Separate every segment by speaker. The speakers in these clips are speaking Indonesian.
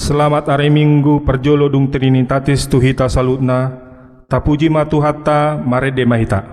Speaker 1: Selamat hari Minggu perjolo dung Trinitatis Tuhita salutna, tapuji matuhatta mare demahita.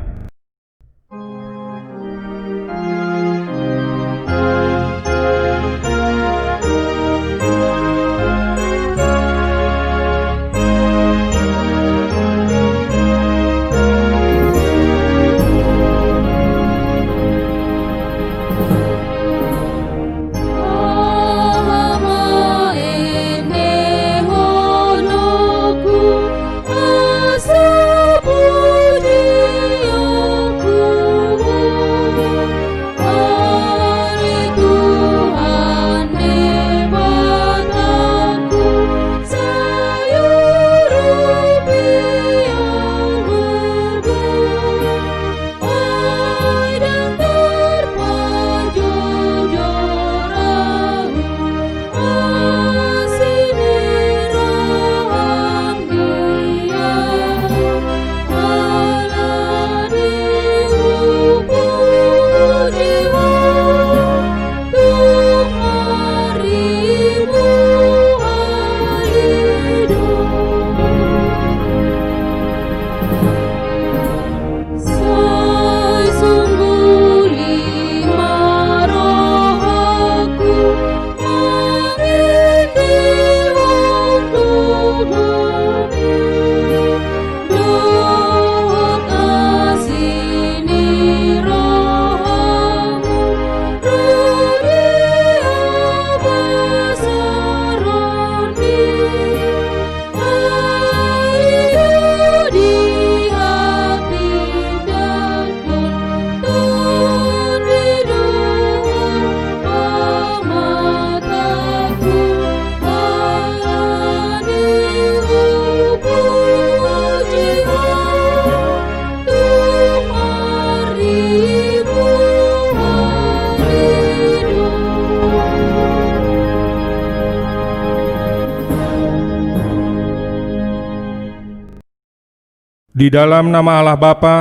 Speaker 1: Di dalam nama Allah Bapa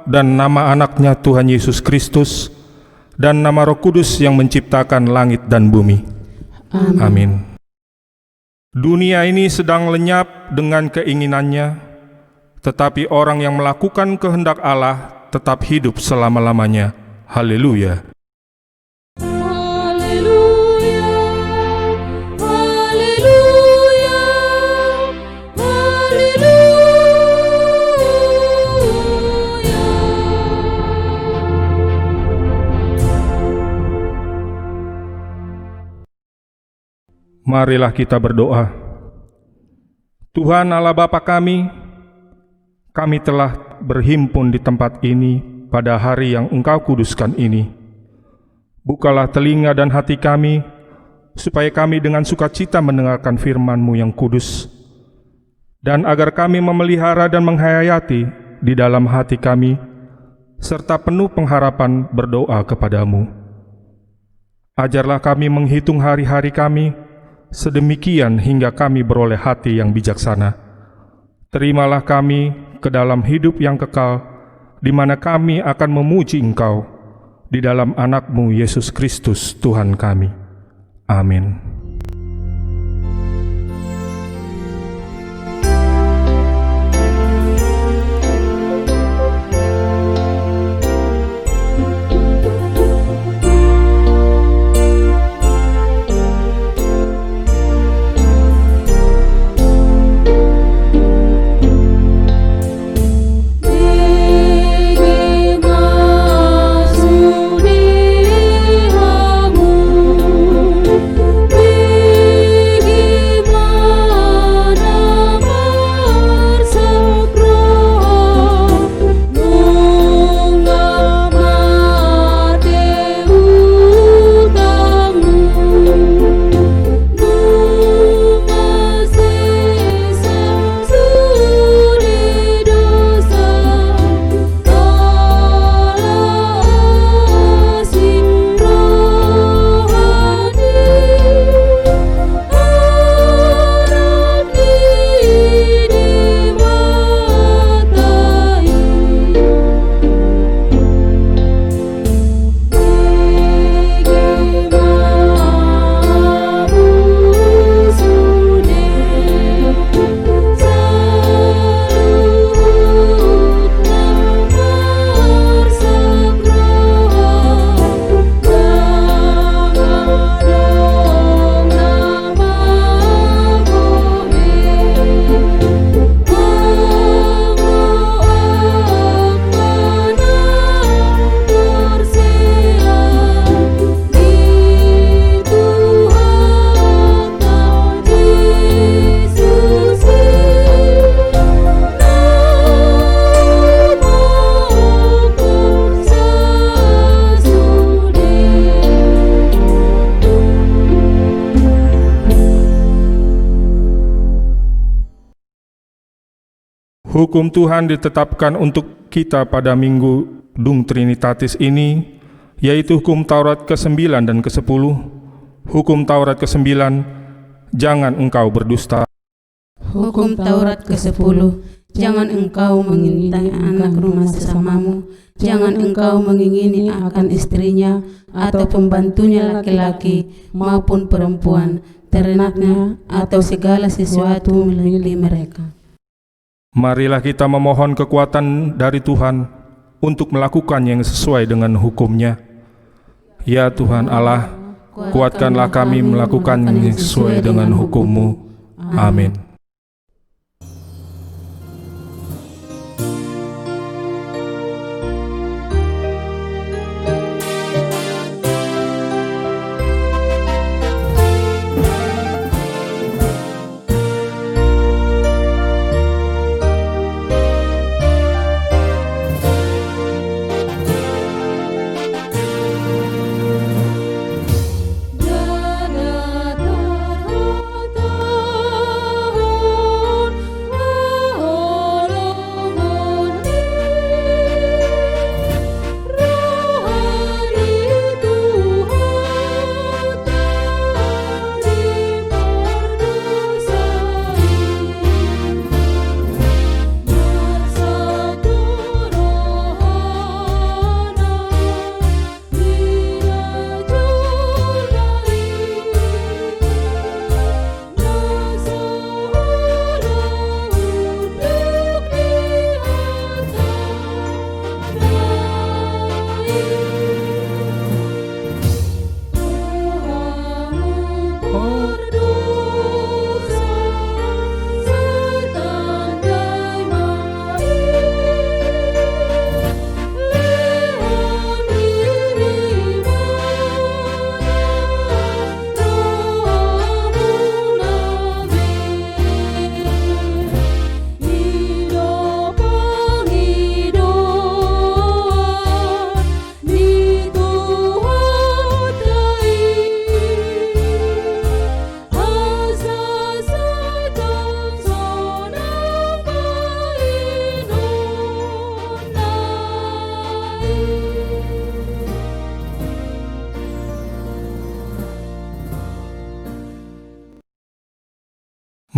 Speaker 1: dan nama anaknya Tuhan Yesus Kristus dan nama Roh Kudus yang menciptakan langit dan bumi. Amin. Dunia ini sedang lenyap dengan keinginannya, tetapi orang yang melakukan kehendak Allah tetap hidup selama-lamanya. Haleluya. Marilah kita berdoa. Tuhan Allah Bapa kami telah berhimpun di tempat ini pada hari yang Engkau kuduskan ini. Bukalah telinga dan hati kami, supaya kami dengan sukacita mendengarkan firman-Mu yang kudus, dan agar kami memelihara dan menghayati di dalam hati kami, serta penuh pengharapan berdoa kepadamu. Ajarlah kami menghitung hari-hari kami, sedemikian hingga kami beroleh hati yang bijaksana. Terimalah kami ke dalam hidup yang kekal, di mana kami akan memuji Engkau di dalam anak-Mu Yesus Kristus Tuhan kami. Amin.
Speaker 2: We
Speaker 1: Hukum Tuhan ditetapkan untuk kita pada Minggu Dung Trinitatis ini, yaitu hukum Taurat ke-9 dan ke-10. Hukum Taurat ke-9, jangan engkau berdusta.
Speaker 2: Hukum Taurat ke-10, jangan engkau mengintai anak rumah sesamamu, jangan engkau mengingini akan istrinya atau pembantunya laki-laki maupun perempuan, ternaknya atau segala sesuatu milik mereka.
Speaker 1: Marilah kita memohon kekuatan dari Tuhan untuk melakukan yang sesuai dengan hukum-Nya. Ya Tuhan Allah, kuatkanlah kami melakukan yang sesuai dengan hukum-Mu. Amin.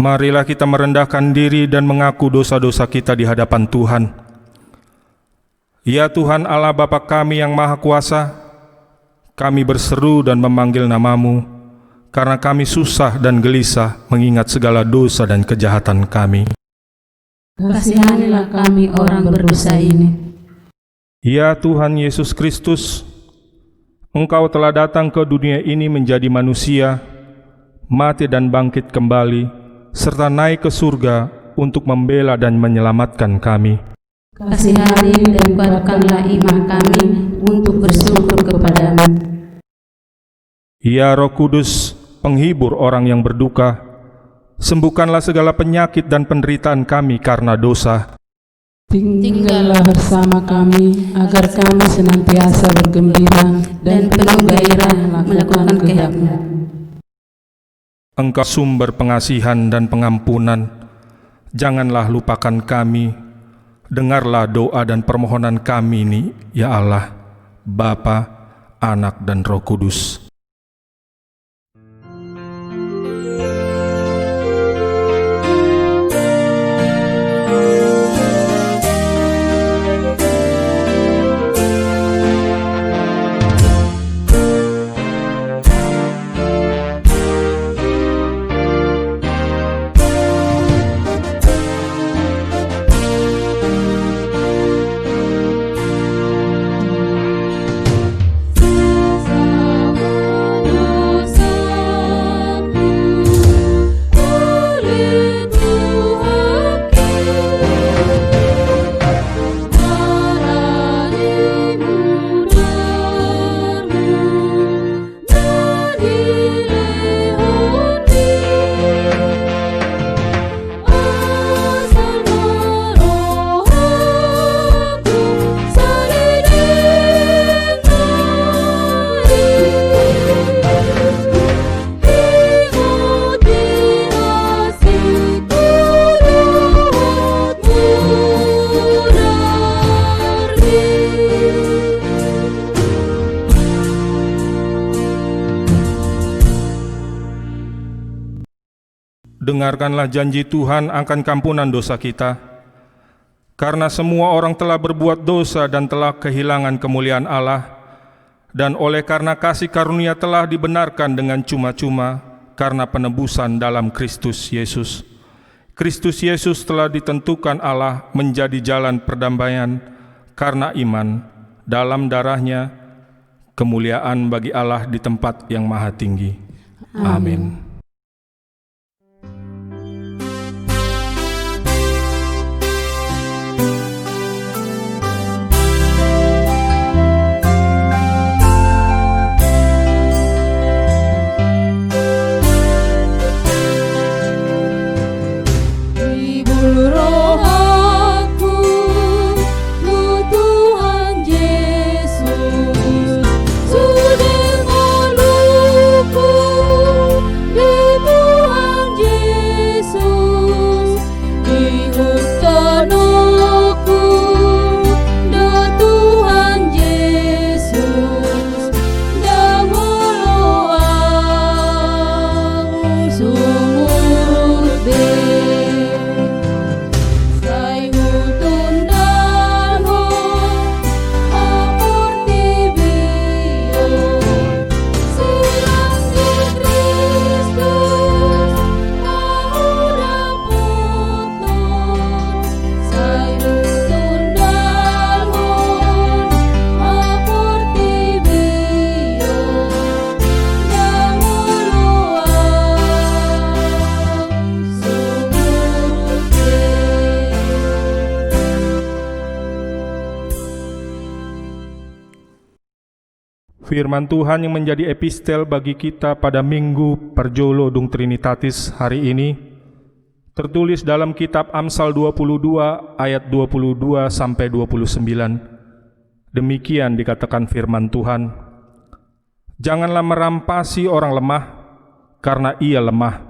Speaker 1: Marilah kita merendahkan diri dan mengaku dosa-dosa kita di hadapan Tuhan. Ya Tuhan Allah Bapa kami yang Maha Kuasa, kami berseru dan memanggil nama-Mu, karena kami susah dan gelisah mengingat segala dosa dan kejahatan kami.
Speaker 2: Kasihanilah kami orang berdosa ini.
Speaker 1: Ya Tuhan Yesus Kristus, Engkau telah datang ke dunia ini menjadi manusia, mati dan bangkit kembali, serta naik ke surga untuk membela dan menyelamatkan kami.
Speaker 2: Kasihani dan kuatkanlah iman kami untuk bersyukur kepadamu.
Speaker 1: Ya Roh Kudus, penghibur orang yang berduka, sembuhkanlah segala penyakit dan penderitaan kami karena dosa.
Speaker 3: Tinggallah bersama kami, agar kami senantiasa bergembira dan penuh gairah melakukan kehendak-Mu.
Speaker 1: Engkau sumber pengasihan dan pengampunan, janganlah lupakan kami. Dengarlah doa dan permohonan kami ini, ya Allah, Bapa, Anak, dan Roh Kudus. dengarkanlah janji Tuhan akan kampunan dosa kita. Karena semua orang telah berbuat dosa dan telah kehilangan kemuliaan Allah, dan oleh karena kasih karunia telah dibenarkan dengan cuma-cuma karena penebusan dalam Kristus Yesus. Kristus Yesus telah ditentukan Allah menjadi jalan perdamaian karena iman. Dalam darahnya, kemuliaan bagi Allah di tempat yang maha tinggi. Amin. Firman Tuhan yang menjadi epistel bagi kita pada Minggu Perjolo Dung Trinitatis hari ini tertulis dalam kitab Amsal 22 ayat 22 sampai 29. Demikian dikatakan firman Tuhan, "Janganlah merampasi orang lemah, karena ia lemah,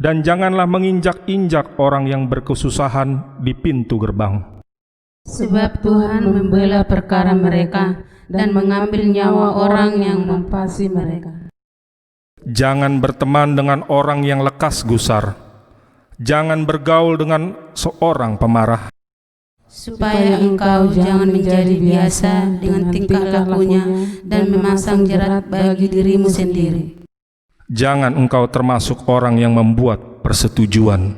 Speaker 1: dan janganlah menginjak-injak orang yang berkesusahan di pintu gerbang.
Speaker 2: Sebab Tuhan membela perkara mereka dan mengambil nyawa orang yang mempasi mereka.
Speaker 1: Jangan berteman dengan orang yang lekas gusar. Jangan bergaul dengan seorang pemarah.
Speaker 2: Supaya engkau jangan menjadi biasa dengan tingkah lakunya dan memasang jerat bagi dirimu sendiri.
Speaker 1: Jangan engkau termasuk orang yang membuat persetujuan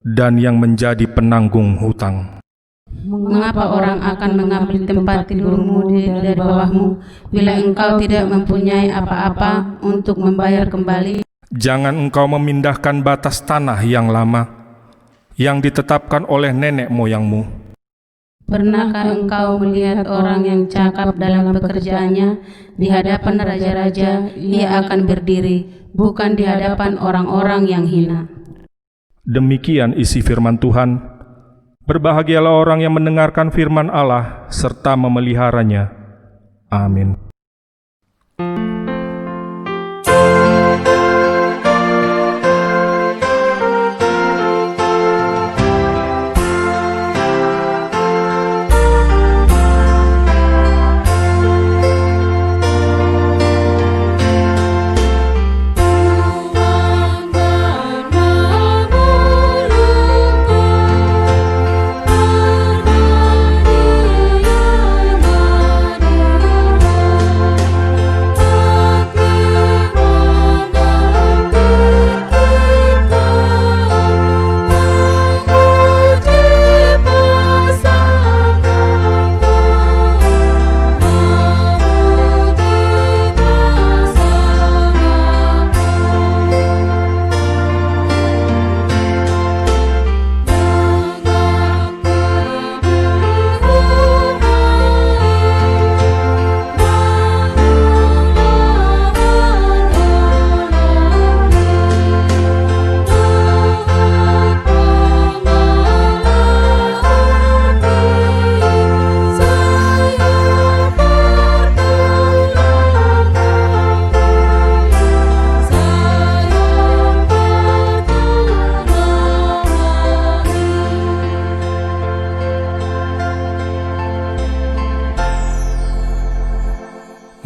Speaker 1: dan yang menjadi penanggung hutang.
Speaker 2: Mengapa orang akan mengambil tempat tidurmu dari bawahmu bila engkau tidak mempunyai apa-apa untuk membayar kembali?
Speaker 1: Jangan engkau memindahkan batas tanah yang lama yang ditetapkan oleh nenek moyangmu.
Speaker 2: Pernahkah engkau melihat orang yang cakap dalam pekerjaannya? Di hadapan raja-raja ia akan berdiri, bukan di hadapan orang-orang yang hina."
Speaker 1: Demikian isi firman Tuhan. Berbahagialah orang yang mendengarkan firman Allah serta memeliharanya. Amin.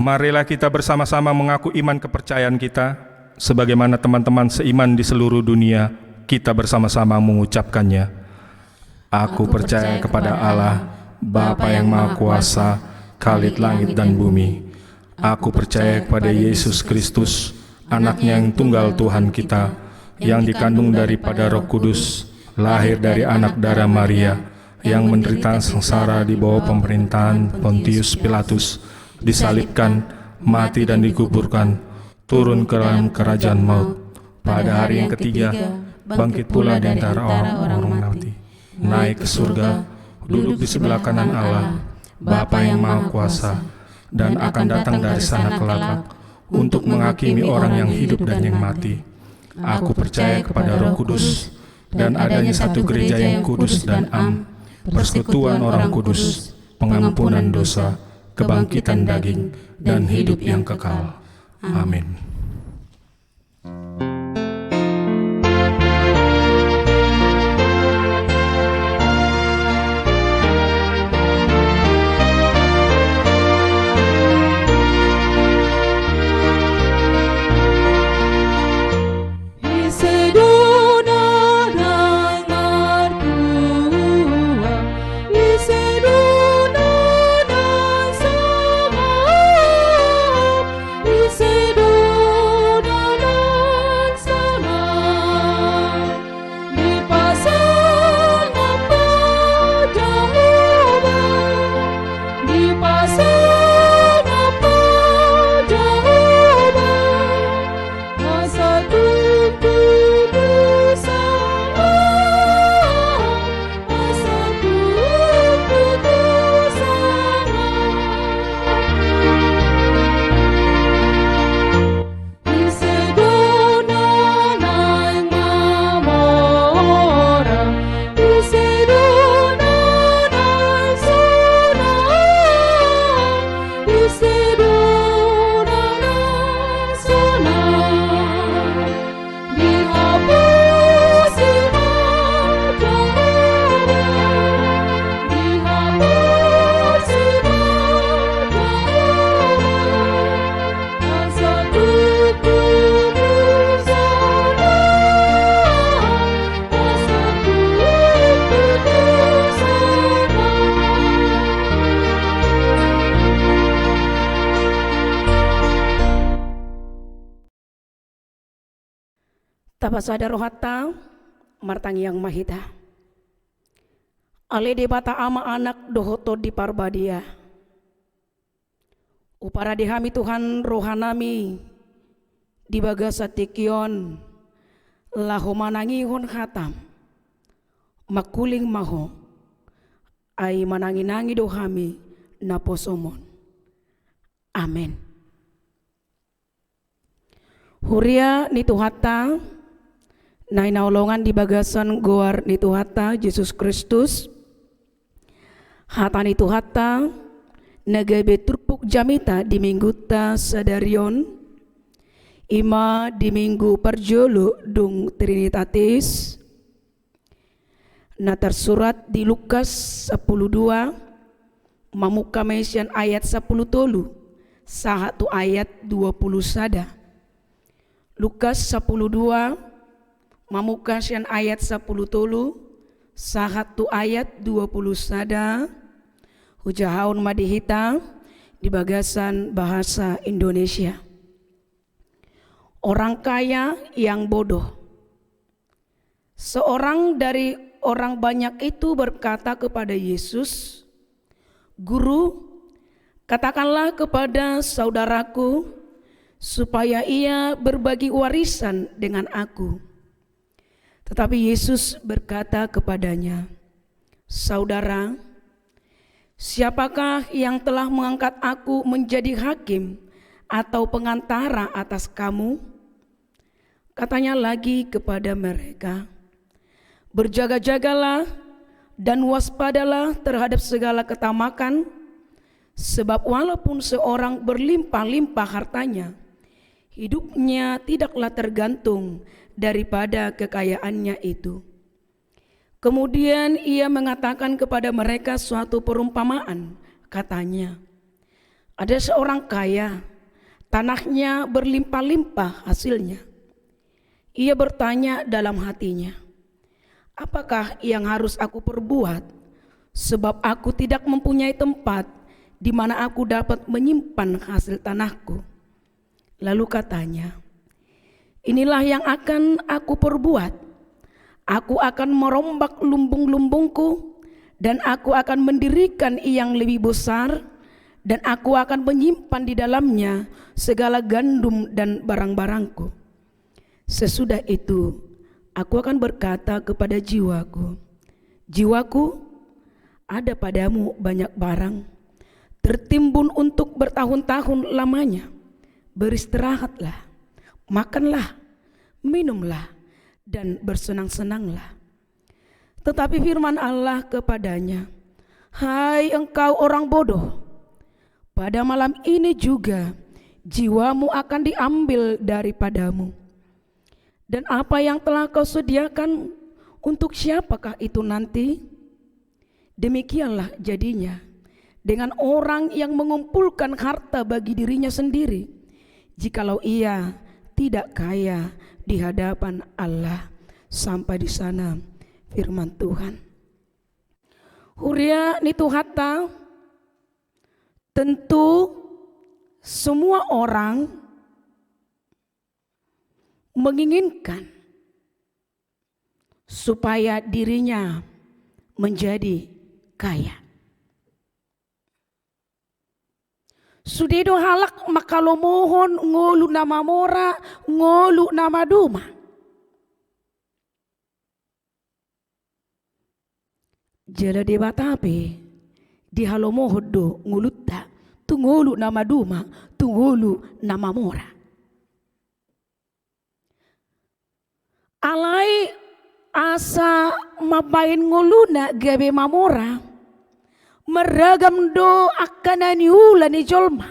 Speaker 1: Marilah kita bersama-sama mengaku iman kepercayaan kita. sebagaimana teman-teman seiman di seluruh dunia, kita bersama-sama mengucapkannya. Aku percaya kepada Allah, Bapa yang Maha Kuasa, Khalid langit dan bumi. Aku percaya kepada Yesus Kristus, Anaknya yang tunggal Tuhan kita, yang dikandung daripada Roh Kudus, lahir dari anak darah Maria, yang menderita sengsara di bawah pemerintahan Pontius Pilatus, disalibkan, mati dan dikuburkan, turun ke dalam kerajaan maut. Pada hari yang ketiga, bangkit pula di antara orang-orang mati, naik ke surga, duduk di sebelah kanan Allah, Bapa yang Maha Kuasa, dan akan datang dari sana kelak untuk menghakimi orang yang hidup dan yang mati. Aku percaya kepada Roh Kudus, dan adanya satu gereja yang kudus dan am, persekutuan orang kudus, pengampunan dosa, kebangkitan daging, dan hidup yang kekal. Amin.
Speaker 4: Tapasada rohata martang yang mahita. Ale debata ama anak dohoto di parbadia. Upara dihami Tuhan rohanami di bagasa tikion laho manangihon khatam makuling maho ai manangi-nangi dohami naposomon. Amen. Huria ni tuhata nai naulongan di bagasan goar ni tuhata Yesus Kristus hata ni tuhata nagabe turpuk jamita di minggu ta sadarion ima di minggu parjolo dung Trinitatis na tersurat di Lukas 12 mamuka mesian ayat 10 tolu sahatu ayat 20 sada. Lukas 12 mamuka mesian ayat 10 tolu sahatu ayat 20 sada. Hujahaun madihita di bagasan bahasa Indonesia. Orang kaya yang bodoh. Seorang dari orang banyak itu berkata kepada Yesus, "Guru, katakanlah kepada saudaraku supaya ia berbagi warisan dengan aku." Tetapi Yesus berkata kepadanya, "Saudara, siapakah yang telah mengangkat aku menjadi hakim atau pengantara atas kamu?" Katanya lagi kepada mereka, "Berjaga-jagalah dan waspadalah terhadap segala ketamakan, sebab walaupun seorang berlimpah-limpah hartanya, hidupnya tidaklah tergantung daripada kekayaannya itu." Kemudian ia mengatakan kepada mereka suatu perumpamaan, katanya, "Ada seorang kaya, tanahnya berlimpah-limpah hasilnya. Ia bertanya dalam hatinya, apakah yang harus aku perbuat? Sebab aku tidak mempunyai tempat di mana aku dapat menyimpan hasil tanahku. Lalu katanya, inilah yang akan aku perbuat. Aku akan merombak lumbung-lumbungku, dan aku akan mendirikan yang lebih besar, dan aku akan menyimpan di dalamnya segala gandum dan barang-barangku. Sesudah itu, aku akan berkata kepada jiwaku, jiwaku, ada padamu banyak barang, tertimbun untuk bertahun-tahun lamanya. Beristirahatlah, makanlah, minumlah, dan bersenang-senanglah. Tetapi firman Allah kepadanya, hai engkau orang bodoh, pada malam ini juga jiwamu akan diambil daripadamu. Dan apa yang telah kau sediakan, untuk siapakah itu nanti? Demikianlah jadinya dengan orang yang mengumpulkan harta bagi dirinya sendiri, jikalau ia tidak kaya di hadapan Allah. Sampai di sana firman Tuhan. Huria nitu hatta, tentu semua orang menginginkan supaya dirinya menjadi kaya. Sudedo halak makalomohon ngolu nama mora, ngolu nama duma. Jala dewa tapi di halomohon do ngulutta, tu ngolu nama duma, tu ngolu nama mora. Alai asa mabain ngoluna gabe mamora, meragam do akanani ulani jolma.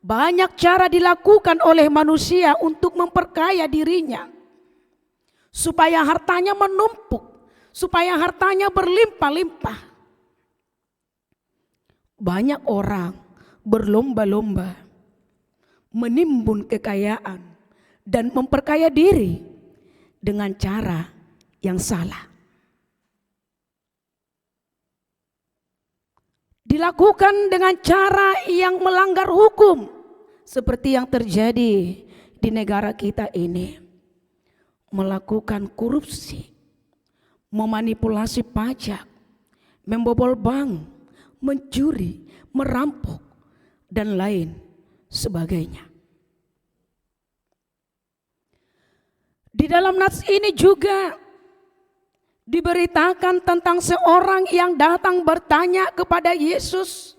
Speaker 4: Banyak cara dilakukan oleh manusia untuk memperkaya dirinya, supaya hartanya menumpuk, supaya hartanya berlimpah-limpah. Banyak orang berlomba-lomba menimbun kekayaan dan memperkaya diri dengan cara yang salah. Dilakukan dengan cara yang melanggar hukum, seperti yang terjadi di negara kita ini. Melakukan korupsi, memanipulasi pajak, membobol bank, mencuri, merampok, dan lain sebagainya. Di dalam nats ini juga diberitakan tentang seorang yang datang bertanya kepada Yesus,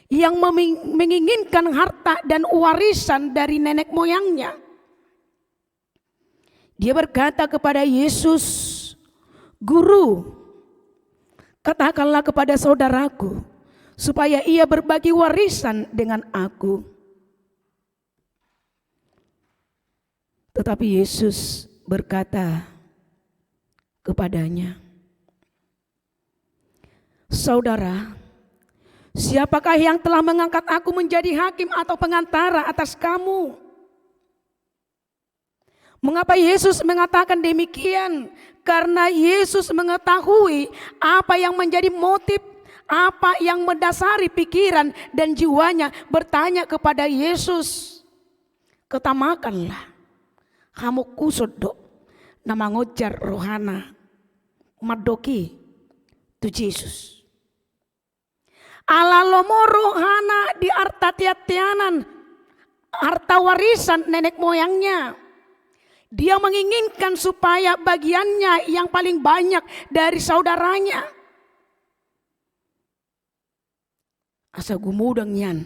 Speaker 4: yang menginginkan harta dan warisan dari nenek moyangnya. Dia berkata kepada Yesus, Guru, katakanlah kepada saudaraku supaya ia berbagi warisan dengan aku. Tetapi Yesus berkata kepadanya, saudara, siapakah yang telah mengangkat aku menjadi hakim atau pengantara atas kamu? Mengapa Yesus mengatakan demikian? Karena Yesus mengetahui apa yang menjadi motif, apa yang mendasari pikiran dan jiwanya bertanya kepada Yesus. Ketamakanlah, kamu kusodok nama ngojar rohana madoki tu Yesus. Ala lomo rohana di arta tiatianan, harta warisan nenek moyangnya. Dia menginginkan supaya bagiannya yang paling banyak dari saudaranya. Asa gumudang yan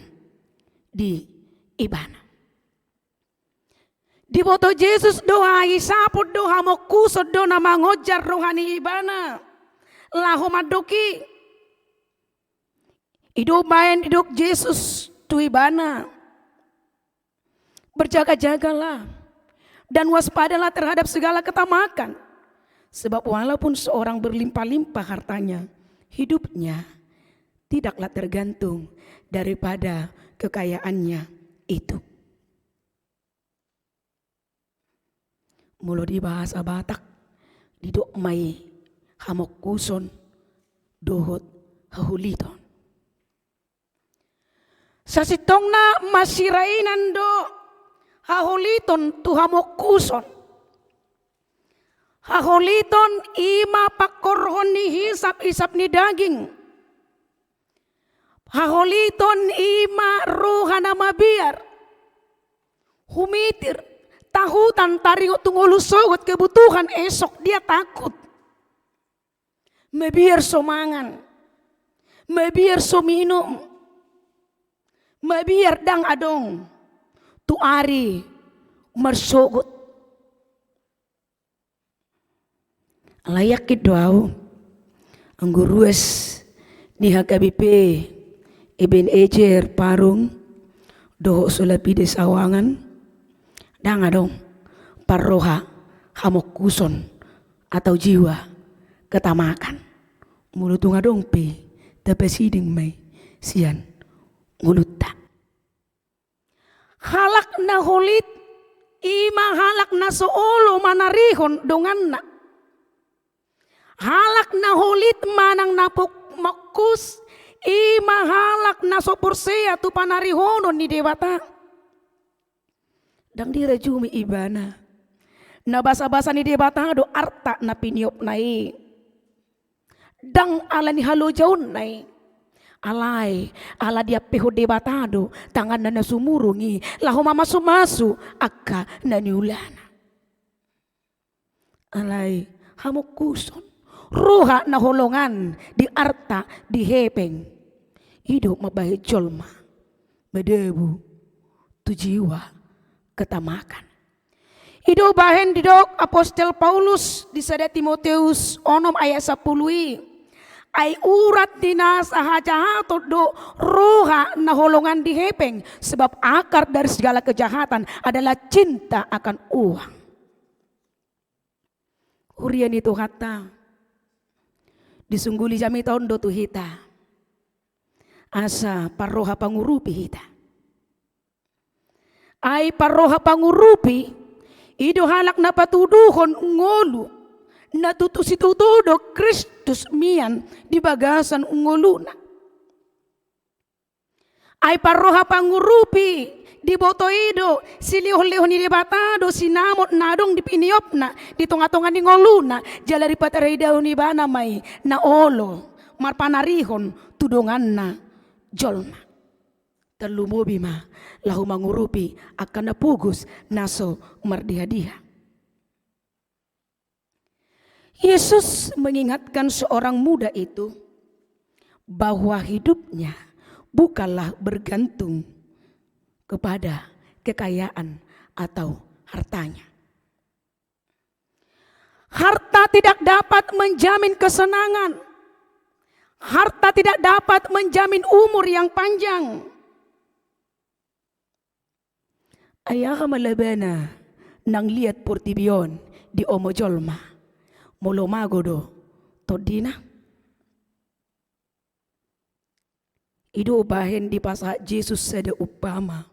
Speaker 4: di ibana. Di foto Yesus doa isapod doa mo kusod do na mangojar rohani ibana. Laho madoki. Idobayan idok Yesus tu ibana. Berjaga-jagalah dan waspadalah terhadap segala ketamakan. Sebab walaupun seorang berlimpah-limpah hartanya, hidupnya tidaklah tergantung daripada kekayaannya itu. Mulo di bahasa Batak didok mai hamok kuson dohot hahuliton. Sasitongna masirainan do hahuliton tu hamok kuson. Hahuliton ima pakorhon ni hisap-hisap ni daging. Hahuliton ima ruhana mabiar. Humitir, tahutan taringot tungolu sogot kebutuhan esok dia takut. Mebiar so mangan, mebiar so minum, mebiar dang adong, tu ari mersogot. Layak doau anggurues ni HKBP Eben Ejer Parung doho sulapide sawangan danga dong parroha hamok kuson atau jiwa ketamakan mulutunga dong pe tepesiding mai sian ngulutta halak na holit ima halak na soolo manarihon donganna halak na holit manang napok makus ima halak na soporsea tu panarihonon ni dewata dang direjumi ibana na basa-basa ni dewata do arta na piniop nai dang ala ni halo jaun nai alai ala dia peho dewata do tangan na sumurungi laho masu akka na niulana alai hamok kuson ruha na holongan di arta di hepeng hidup mabahe jolma medebu tu jiwa ketamakan hidup bahen didok apostel Paulus di sada Timoteus onom ayat 10 ai urat dinas ahajahatot do ruha na holongan di hepeng sebab akar dari segala kejahatan adalah cinta akan uang. Hurian itu kata disungguli jami tahun do tu hita asa parroha pangurupi hita ai parroha pangurupi ido halak na patuduhon ngolu na tutusitutudo Kristus mian di bagasan ngoluna ai parroha pangurupi di botoido silihon-lihon ni debatado sinamot nadong di piniopna di tonga-tonga ni ngoluna jalari patareidaw ni bana may na olo marpanarihon tudongan na jolma terlumubi ma lahu mangurupi akan napugus naso mardiha-diha. Yesus mengingatkan seorang muda itu bahwa hidupnya bukanlah bergantung kepada kekayaan atau hartanya. Harta tidak dapat menjamin kesenangan. Harta tidak dapat menjamin umur yang panjang. Ayah malabana nang liat portibion di omojolma. Molomagodo todina. Ido bahen di pasah Jesus sada upama.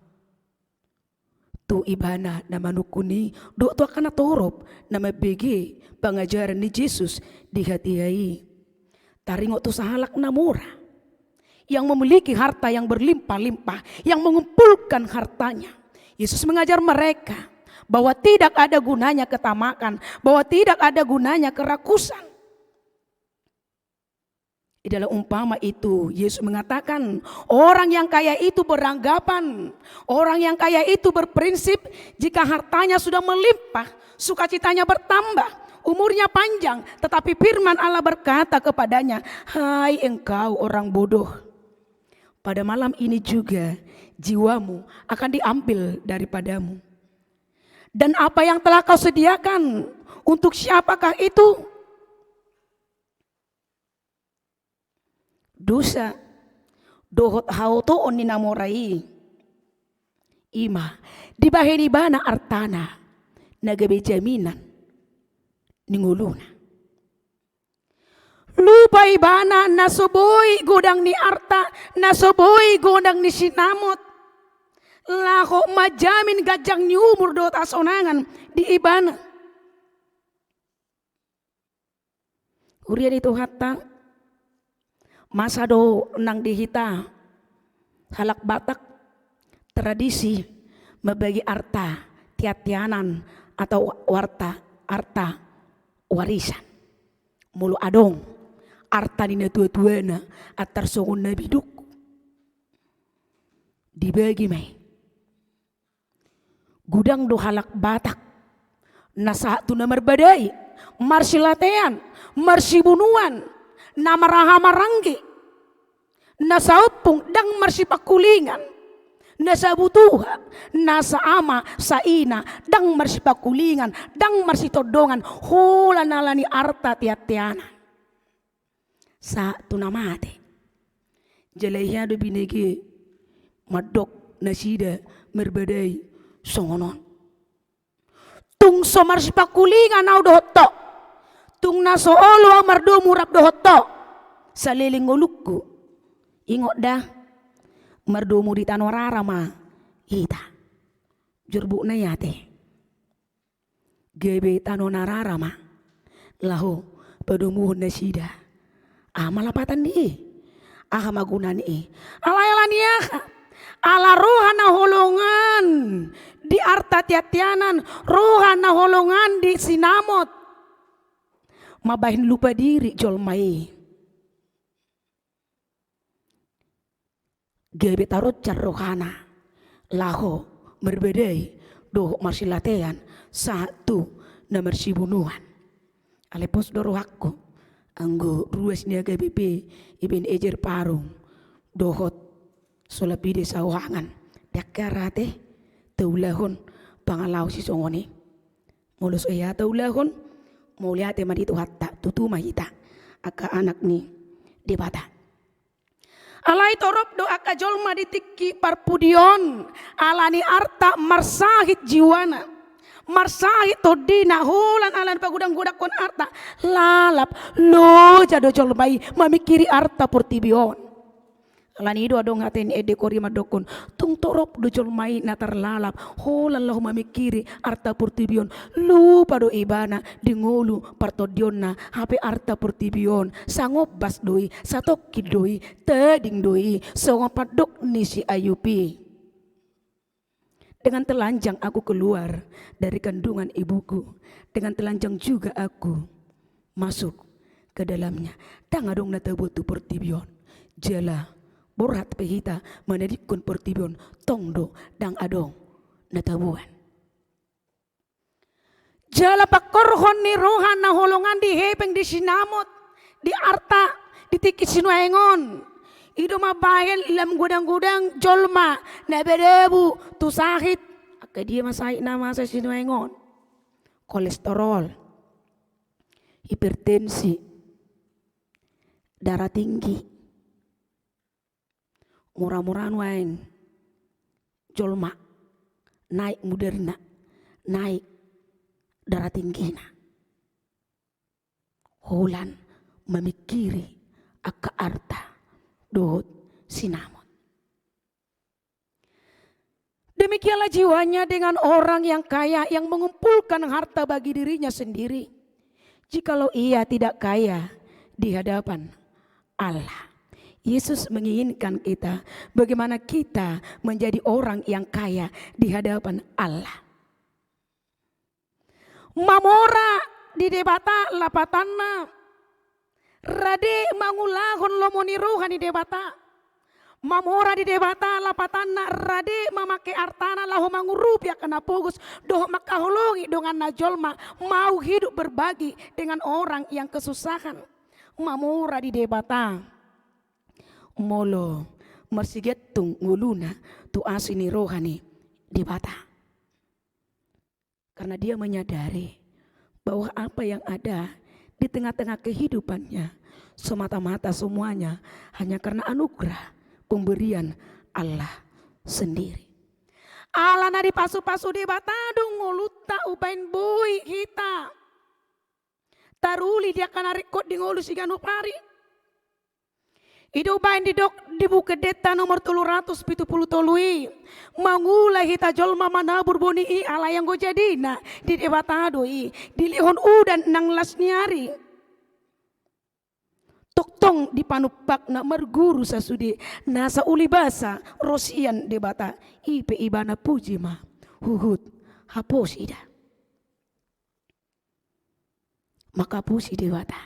Speaker 4: Tu ibana na manukuni do tu akan torop na mabege pangajaran ni Jesus di hati-hati. Taringo tu sahalak na murah yang memiliki harta yang berlimpah-limpah, yang mengumpulkan hartanya. Yesus mengajar mereka bahwa tidak ada gunanya ketamakan, bahwa tidak ada gunanya kerakusan. Di dalam umpama itu Yesus mengatakan orang yang kaya itu beranggapan, orang yang kaya itu berprinsip jika hartanya sudah melimpah, sukacitanya bertambah, umurnya panjang, tetapi firman Allah berkata kepadanya, hai engkau orang bodoh, pada malam ini juga jiwamu akan diambil daripadamu. Dan apa yang telah kau sediakan, untuk siapakah itu? Dosa dohot hauto onni namorai ima dibaheni bana artana nagabe jaminan ninguluna lupa ibana nasoboi godang ni arta nasoboi godang ni sinamot laho majamin gajang ni umur do tasonangan di ibana Urian itu hatta masa do nang dihita halak Batak tradisi membagi arta tiatianan atau arta warisan mulu adong arta dina tua-tuana atar songon nabi duk dibagi mai gudang do halak Batak nasa tu namar badai marsi latean marsi bunuan nama raha maranggi nasa upung dang marsi pakulingan nasa butuha nasa ama saina dang marsi pakulingan dang marsi todongan hula nalani arta tiatiana sa tu namate jalaiha do binege madok nasida merbadai songonon tung so marsi pakulingan au dohotto tung naso olo ang mardo murap dohotto saliling ulukku ingot dah mardo muri tanorara ma ita jurbu na yate gebe tanonarara ma lahu padumuhun na sida malapatan di magunan alayalania ala rohana holongan di arta tiatianan rohana holongan di sinamot mabahin lupa diri jolmai gebe tarot car rohana laho berbedai doh marsilatean satu nomor sibunuan alepos doro hakku anggo ruasnya GBP ibin ejer parung dohot solapide sawangan dakarate taulahon pangalau si songoni mulus ya taulahon mau lihat tema itu hatta tutu mahita aka anak ni debata alai torop do aka jolma ditiki parpudion alani arta marsahit jiwana marsahit todina hulan alan pagudang gudak kon arta lalap lo jado jolmai mamikiri arta portibion alani do adong haten ede kori madokon tung torop do jolmai natar lalap hulan lahu mamikiri arta portibion lu pado ibana dingolu partodionna hape arta portibion sangop bas doi satok kidoi teding doi songopadok nisi ayupi dengan telanjang aku keluar dari kandungan ibuku dengan telanjang juga aku masuk ke dalamnya tangadong natabutu portibion jala borat pehita menedikun portibion tongdo dang adong natabuan jala pakorhon ni rohan na holongan di hepeng di sinamot di arta di tikit sinuengon ido mabayan ilam gudang-gudang jolma na bedebu tu sakit aka dia masai nama sa sinuengon kolesterol hipertensi darah tinggi murah-murahan waeng jolma naik Moderna naik darah tinggi hulan memikiri aka arta dohot sinamot demikianlah jiwanya dengan orang yang kaya yang mengumpulkan harta bagi dirinya sendiri jikalau ia tidak kaya di hadapan Allah. Yesus menginginkan kita bagaimana kita menjadi orang yang kaya di hadapan Allah. Mamora di debata lapatana rade mangulahon lomoni rohan di debata mamora di debata lapatana rade mamake artana lahu mangurupi akan apogus doh makaholongi dengan najolma mau hidup berbagi dengan orang yang kesusahan. Mamora di debata molo marsigetung nguluna tu asini rohani di bata karena dia menyadari bahwa apa yang ada di tengah-tengah kehidupannya semata-mata semuanya hanya karena anugerah pemberian Allah sendiri. Allah na di pasu-pasu di bata dong nguluta upain bui kita taruli dia kana rekod di ngulu siganu pari Ido bain di buku deta nomor 373 mangulai hita jolma manabur boni ala yang go jadina di debatado dilihon udan nang las nyari Toktong di panupak na marguru sa sudi nasa ulibasa rosian debata ipe ibana puji ma huhut hapos ida maka puji debata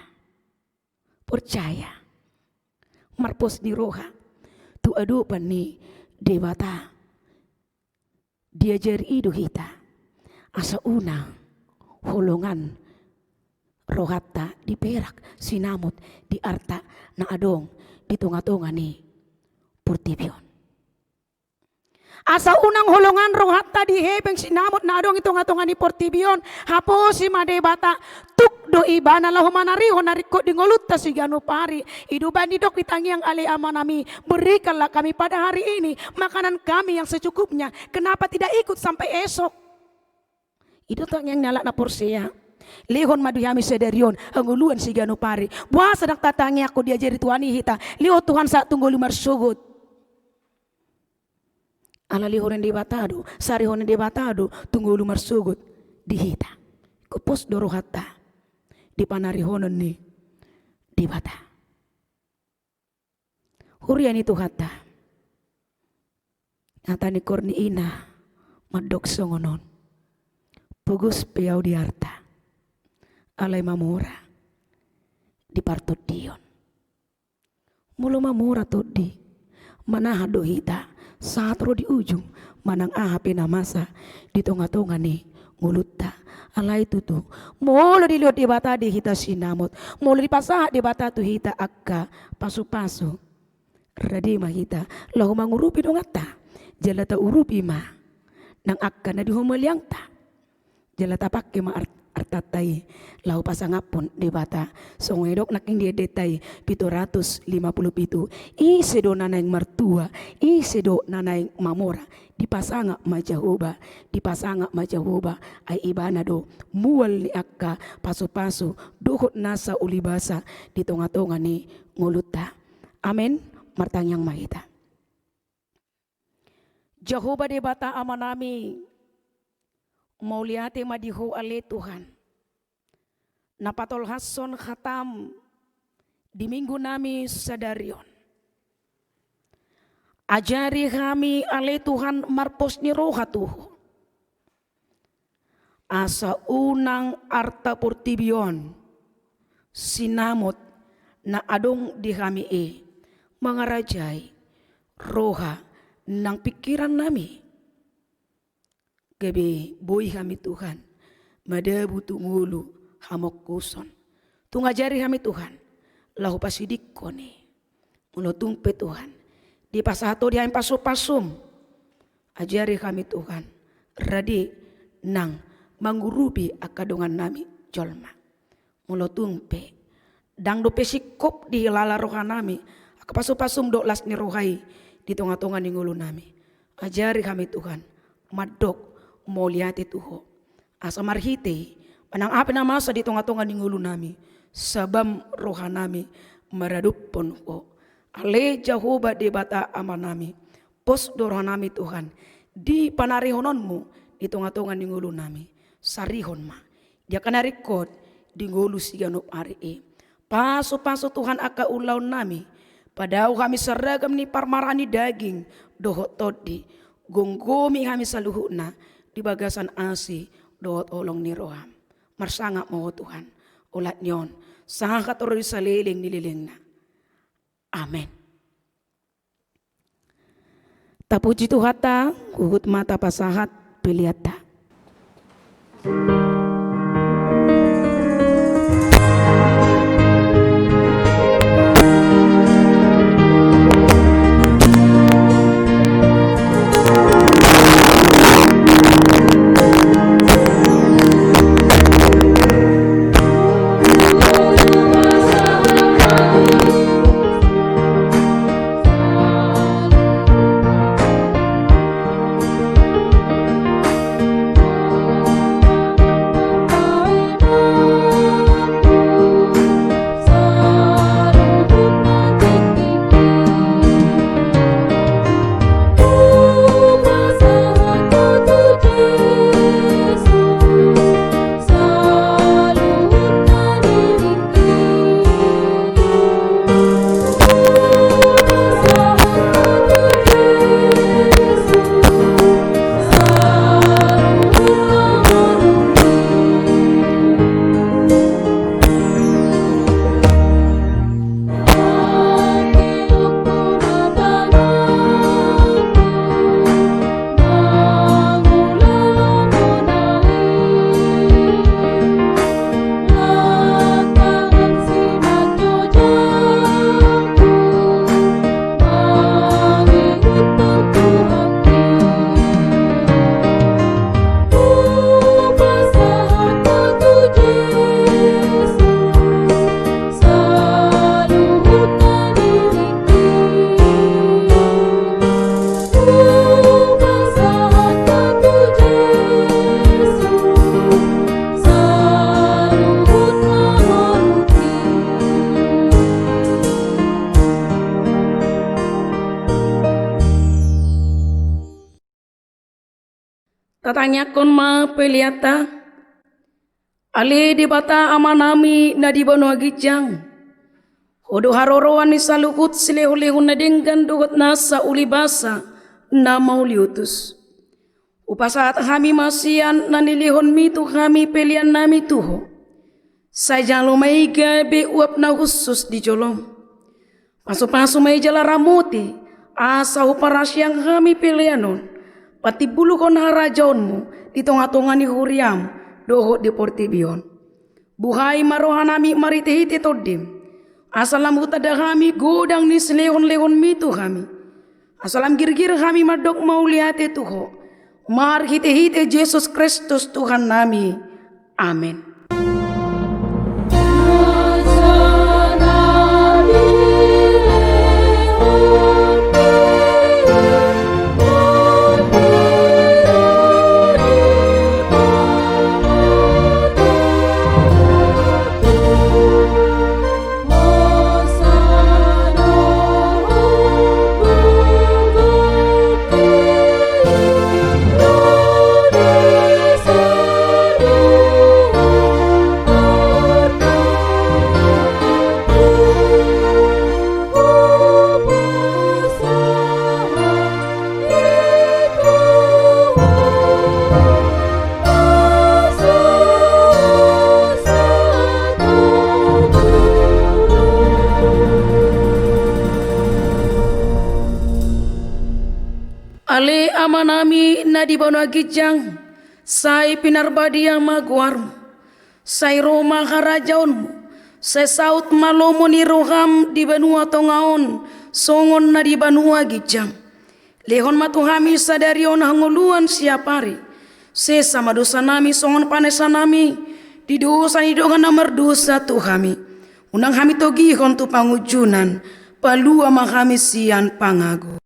Speaker 4: percaya marpos di roha tu adupan ni debata diajar ido kita asa una holongan rohatta di perak sinamot di arta na adong di tunga-tunga ni Portibyon. Asa unang holongan rohatta di hebeng sinamot na adong itunga-tunga ni Portibyon hapo si madebata tuk do ibana lahu manariho nariko di ngolutta si Ganupari iduban di dok ditangiang ale amanami berikanlah kami pada hari ini makanan kami yang secukupnya kenapa tidak ikut sampai esok itu tak yang nyala na porsia lihon maduhami sederion anguluan si Ganupari buah sedang tatangi aku diajari tuani hita liho Tuhan saat tunggu lumar sugut ala lihoren di batado sarihonen di batado tunggu lumar sugut di hita kupos doro hatta di panarihonen ni di bata hurian itu hatta ni korni ina madok songonon pugus piau di arta alay mamura di partot dion mulu mamura todi manaha dohita saat ro di ujung manang aha pinamasa di tonga-tonga ni ngulutta alay tutu mulu diliot di bata di hita sinamot mulu di pasaha di bata tu hita akka pasu-pasu radi mahita lahu mangurupi dongata jalata urupi ma nang akka na di humaliang ta jalata pakke ma artatay lau pasangapon di bata songedok naking dia detay 757 isedo nanay martua isedo nanay mamora di pasanga majahoba ay ibana do mual ni akka paso-paso duhot nasa ulibasa di tonga-tonga ni nguluta amen martanyang mahita Jehovah di bata amanami mauliate madiho ale Tuhan napatol hason khatam di minggu nami sadarion ajari kami ale Tuhan marpos ni roha tuho asa unang arta Portibyon sinamot na adong di kami mangarajay roha ng pikiran nami gabi boy kami Tuhan madabu tungulu hamok kuson tungajari kami Tuhan lahu pasidik ko ni mulutungpe Tuhan di pasato di pasum-pasum ajari kami Tuhan radi nang mangurubi akadongan nami jolma mulutungpe dang do pesikop di lala roha nami akapasum-pasum do las ni rohai di tonga-tonga ni ngulu nami ajari kami Tuhan madok moliati tuho asa marhite panang api na masa di tonga-tonga ni ngulu nami sabam roha nami maradupon ko ale Jehovah de bata ama nami pos doroha nami Tuhan di panarihononmu di tonga-tonga ni ngulu nami sarihon ma dia kanarikod di ngulu siganop ari paso-paso Tuhan aka ulaw nami padahal kami seragam ni parmarani daging dohot todi gonggomi kami saluhuna di bagasan asi dohot olong ni roham marsanga mo Tuhan ulat nyon sangka toro sa liling nililing na amen tapuji Tuhata hugut mata pasahat piliata Tatanyakan ma peliata. Ale di bata amanami na di banu agijang. Hodo haroroan ni salukut silehulehun na denggan dugot nasa ulibasa na mauliutus. Upasat kami masian na nilihon mitu kami pelian nami tuho. Sayang lumaiga be uap na khusus di jolong. Pasu-pasu may jala ramuti asa uparas yang kami pelianon. Pati bulu kon harajaonmu di tonga-tonga ni huriam doho di portibion. Buhay marohanami maritihiti todim. Asalam hutada kami godang ni selehon-lehon mitu kami. Asalam girgir kami madok mau lihat tuho. Mar hite-hite Yesus Kristus Tuhan nami. Amin. Ale amanami na di banu agijang, say pinarbadi ang maguarmo, say Roma harajaonmu, say saut malomo ni roham di banua tongaon, songon na di banu agijang. Lehon matuhami sadarion hanguluan siapari, se sama dosa nami songon panesa nami, di dosa ni dongan namar dosa tuhami. Unang kami togihon tu pangujunan, palua makami sian pangago.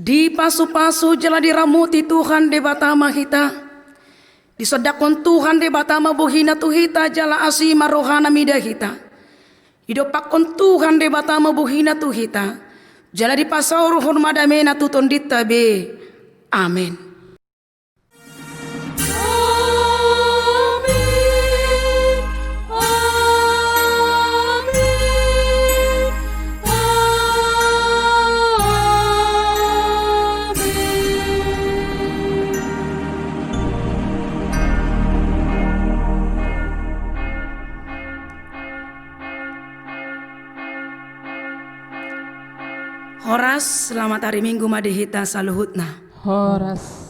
Speaker 4: Di pasu-pasu jala diramuti Tuhan de batama hita. Disodakon Tuhan de batama buhina tuhita jala asima rohana mida hita. Idopakon Tuhan de batama buhina tuhita. Jala di pasau rohon madamena tuton be. Amin. Horas, selamat hari Minggu madehita saluhutna.
Speaker 3: Horas